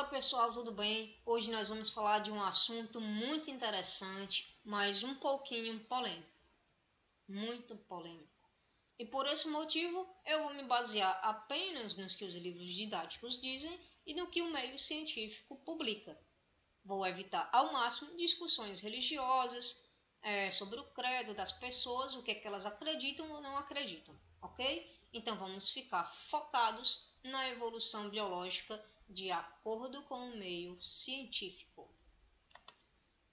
Fala pessoal, tudo bem? Hoje nós vamos falar de um assunto muito interessante, mas um pouquinho polêmico, muito polêmico. E por esse motivo eu vou me basear apenas nos que os livros didáticos dizem e no que o meio científico publica. Vou evitar ao máximo discussões religiosas sobre o credo das pessoas, o que é que elas acreditam ou não acreditam, ok? Então vamos ficar focados na evolução biológica de acordo com o meio científico.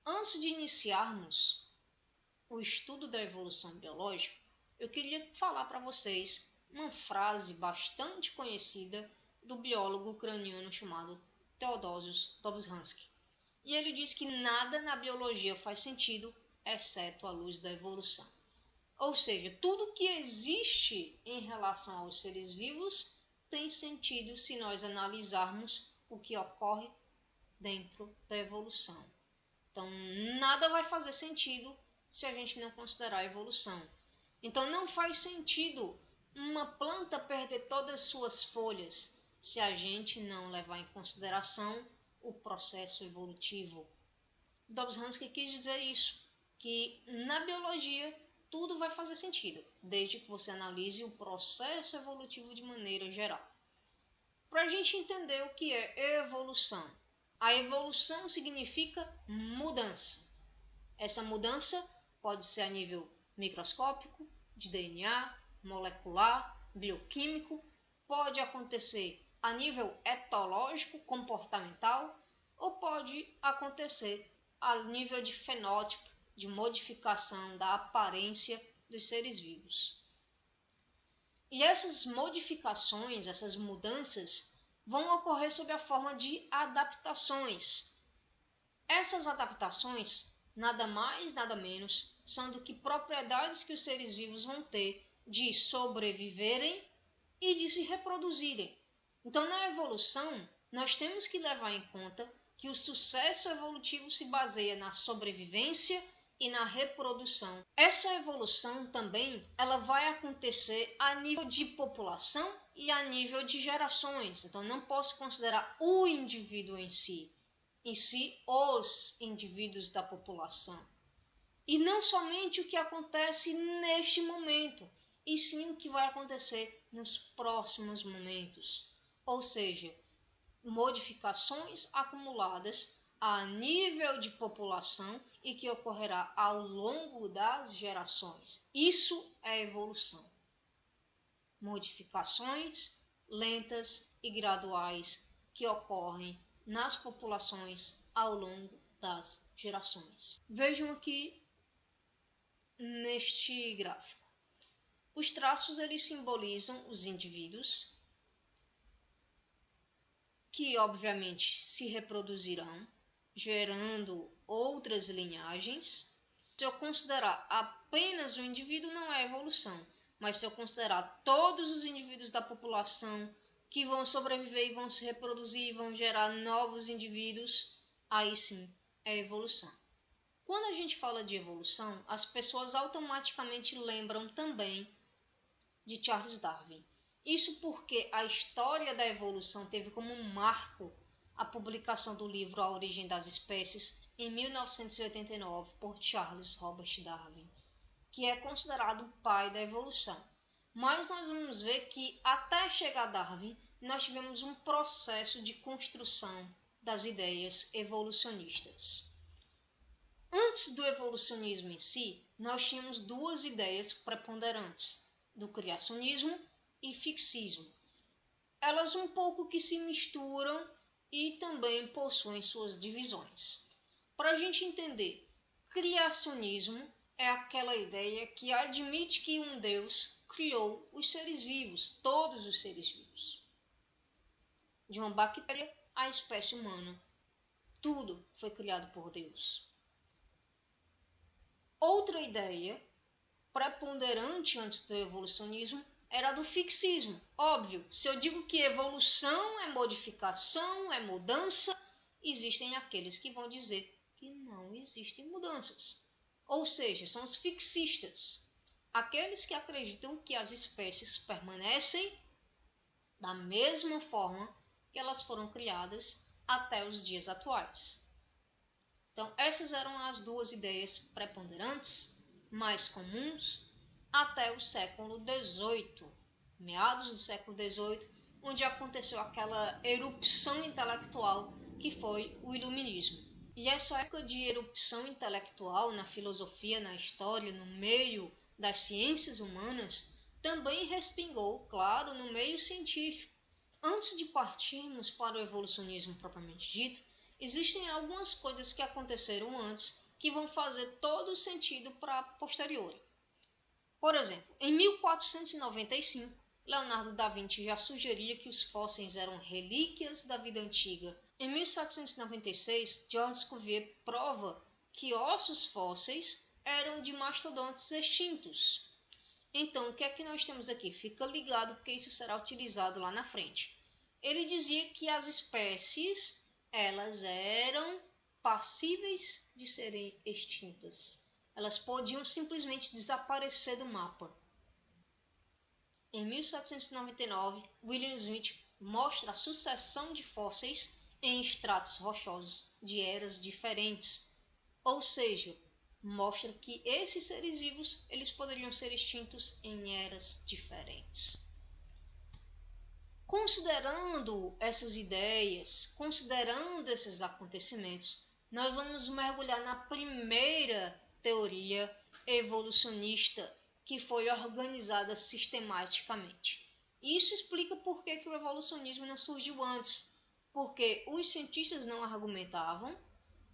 Antes de iniciarmos o estudo da evolução biológica, eu queria falar para vocês uma frase bastante conhecida do biólogo ucraniano chamado Theodosius Dobzhansky. E ele diz que nada na biologia faz sentido exceto a luz da evolução. Ou seja, tudo que existe em relação aos seres vivos tem sentido se nós analisarmos o que ocorre dentro da evolução. Então, nada vai fazer sentido se a gente não considerar a evolução. Então, não faz sentido uma planta perder todas as suas folhas se a gente não levar em consideração o processo evolutivo. Dobzhansky quis dizer isso, que na biologia tudo vai fazer sentido, desde que você analise o processo evolutivo de maneira geral. Para a gente entender o que é evolução, a evolução significa mudança. Essa mudança pode ser a nível microscópico, de DNA, molecular, bioquímico, pode acontecer a nível etológico, comportamental, ou pode acontecer a nível de fenótipo, de modificação da aparência dos seres vivos. E essas modificações, essas mudanças, vão ocorrer sob a forma de adaptações. Essas adaptações, nada mais, nada menos, são do que propriedades que os seres vivos vão ter de sobreviverem e de se reproduzirem. Então, na evolução, nós temos que levar em conta que o sucesso evolutivo se baseia na sobrevivência e na reprodução. Essa evolução também ela vai acontecer a nível de população e a nível de gerações. Então não posso considerar o indivíduo em si os indivíduos da população. E não somente o que acontece neste momento, e sim o que vai acontecer nos próximos momentos. Ou seja, modificações acumuladas a nível de população e que ocorrerá ao longo das gerações. Isso é evolução. Modificações lentas e graduais que ocorrem nas populações ao longo das gerações. Vejam aqui neste gráfico. Os traços eles simbolizam os indivíduos que obviamente se reproduzirão, gerando outras linhagens. Se eu considerar apenas o indivíduo, não é evolução, mas se eu considerar todos os indivíduos da população que vão sobreviver e vão se reproduzir e vão gerar novos indivíduos, aí sim é evolução. Quando a gente fala de evolução, as pessoas automaticamente lembram também de Charles Darwin. Isso porque a história da evolução teve como um marco a publicação do livro A Origem das Espécies em 1989 por Charles Robert Darwin, que é considerado o pai da evolução. Mas nós vamos ver que até chegar a Darwin, nós tivemos um processo de construção das ideias evolucionistas. Antes do evolucionismo em si, nós tínhamos duas ideias preponderantes, do criacionismo e fixismo. Elas um pouco que se misturam e também possuem suas divisões. Para a gente entender, criacionismo é aquela ideia que admite que um Deus criou os seres vivos, todos os seres vivos. De uma bactéria à espécie humana, tudo foi criado por Deus. Outra ideia preponderante antes do evolucionismo era do fixismo. Óbvio, se eu digo que evolução é modificação, é mudança, existem aqueles que vão dizer que não existem mudanças. Ou seja, são os fixistas. Aqueles que acreditam que as espécies permanecem da mesma forma que elas foram criadas até os dias atuais. Então, essas eram as duas ideias preponderantes, mais comuns, até o século XVIII, meados do século XVIII, onde aconteceu aquela erupção intelectual que foi o Iluminismo. E essa época de erupção intelectual na filosofia, na história, no meio das ciências humanas, também respingou, claro, no meio científico. Antes de partirmos para o evolucionismo propriamente dito, existem algumas coisas que aconteceram antes que vão fazer todo o sentido para a posteriori. Por exemplo, em 1495, Leonardo da Vinci já sugeria que os fósseis eram relíquias da vida antiga. Em 1796, Georges Cuvier prova que ossos fósseis eram de mastodontes extintos. Então, o que é que nós temos aqui? Fica ligado porque isso será utilizado lá na frente. Ele dizia que as espécies elas eram passíveis de serem extintas. Elas podiam simplesmente desaparecer do mapa. Em 1799, William Smith mostra a sucessão de fósseis em estratos rochosos de eras diferentes, ou seja, mostra que esses seres vivos eles poderiam ser extintos em eras diferentes. Considerando essas ideias, considerando esses acontecimentos, nós vamos mergulhar na primeira teoria evolucionista que foi organizada sistematicamente. Isso explica por que o evolucionismo não surgiu antes, porque os cientistas não argumentavam,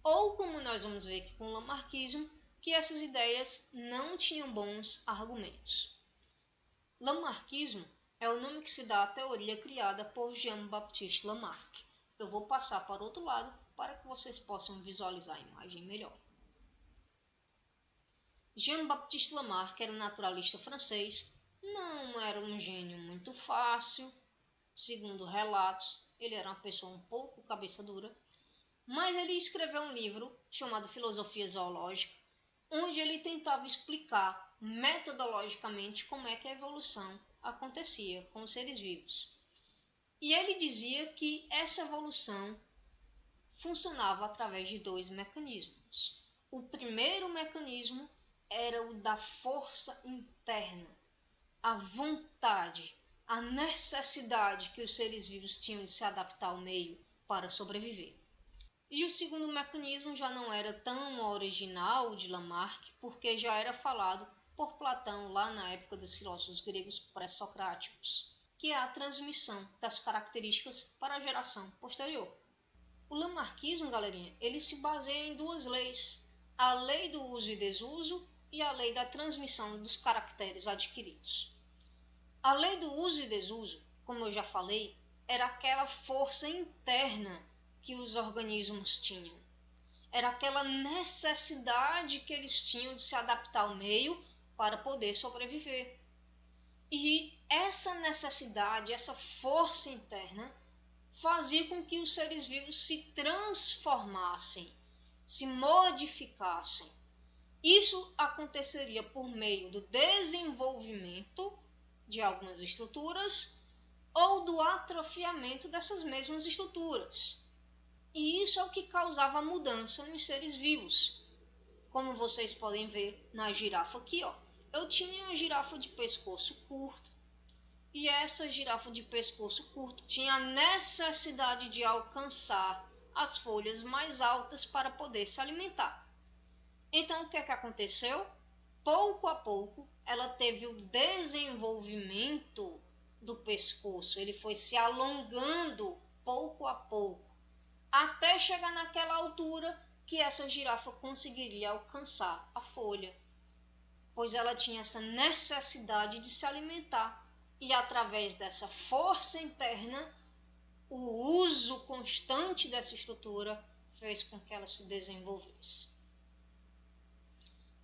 ou como nós vamos ver aqui com o Lamarckismo, que essas ideias não tinham bons argumentos. Lamarckismo é o nome que se dá à teoria criada por Jean-Baptiste Lamarck. Eu vou passar para o outro lado para que vocês possam visualizar a imagem melhor. Jean-Baptiste Lamarck era um naturalista francês, não era um gênio muito fácil, segundo relatos, ele era uma pessoa um pouco cabeça dura, mas ele escreveu um livro chamado Filosofia Zoológica, onde ele tentava explicar metodologicamente como é que a evolução acontecia com os seres vivos. E ele dizia que essa evolução funcionava através de dois mecanismos. O primeiro mecanismo era o da força interna, a vontade, a necessidade que os seres vivos tinham de se adaptar ao meio para sobreviver. E o segundo mecanismo já não era tão original de Lamarck, porque já era falado por Platão lá na época dos filósofos gregos pré-socráticos, que é a transmissão das características para a geração posterior. O Lamarckismo, galerinha, ele se baseia em duas leis, a lei do uso e desuso e a lei da transmissão dos caracteres adquiridos. A lei do uso e desuso, como eu já falei, era aquela força interna que os organismos tinham. Era aquela necessidade que eles tinham de se adaptar ao meio para poder sobreviver. E essa necessidade, essa força interna, fazia com que os seres vivos se transformassem, se modificassem. Isso aconteceria por meio do desenvolvimento de algumas estruturas ou do atrofiamento dessas mesmas estruturas. E isso é o que causava mudança nos seres vivos. Como vocês podem ver na girafa aqui, ó. Eu tinha uma girafa de pescoço curto. E essa girafa de pescoço curto tinha a necessidade de alcançar as folhas mais altas para poder se alimentar. Então, o que é que aconteceu? Pouco a pouco, ela teve o desenvolvimento do pescoço. Ele foi se alongando pouco a pouco, até chegar naquela altura que essa girafa conseguiria alcançar a folha, pois ela tinha essa necessidade de se alimentar. E através dessa força interna, o uso constante dessa estrutura fez com que ela se desenvolvesse.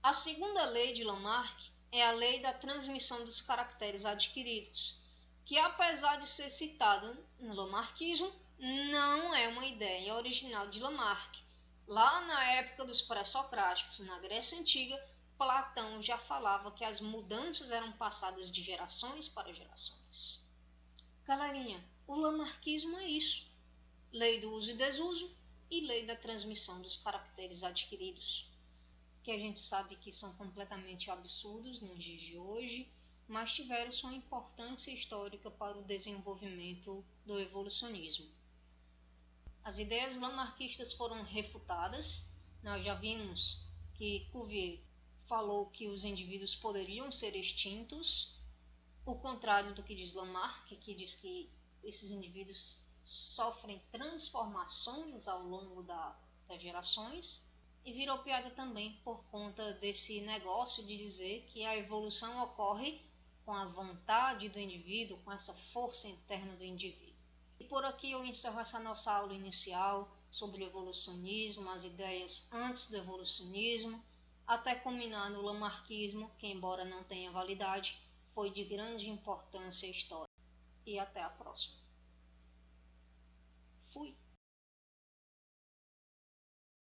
A segunda lei de Lamarck é a lei da transmissão dos caracteres adquiridos, que apesar de ser citada no Lamarckismo, não é uma ideia original de Lamarck. Lá na época dos pré-socráticos, na Grécia Antiga, Platão já falava que as mudanças eram passadas de gerações para gerações. Galerinha, o Lamarckismo é isso. lei do uso e desuso e lei da transmissão dos caracteres adquiridos, que a gente sabe que são completamente absurdos nos dias de hoje, mas tiveram sua importância histórica para o desenvolvimento do evolucionismo. As ideias lamarckistas foram refutadas. Nós já vimos que Cuvier falou que os indivíduos poderiam ser extintos, o contrário do que diz Lamarck, que diz que esses indivíduos sofrem transformações ao longo das gerações, e virou piada também por conta desse negócio de dizer que a evolução ocorre com a vontade do indivíduo, com essa força interna do indivíduo. E por aqui eu encerro essa nossa aula inicial sobre evolucionismo, as ideias antes do evolucionismo, até culminar no lamarckismo, que embora não tenha validade, foi de grande importância histórica. E até a próxima.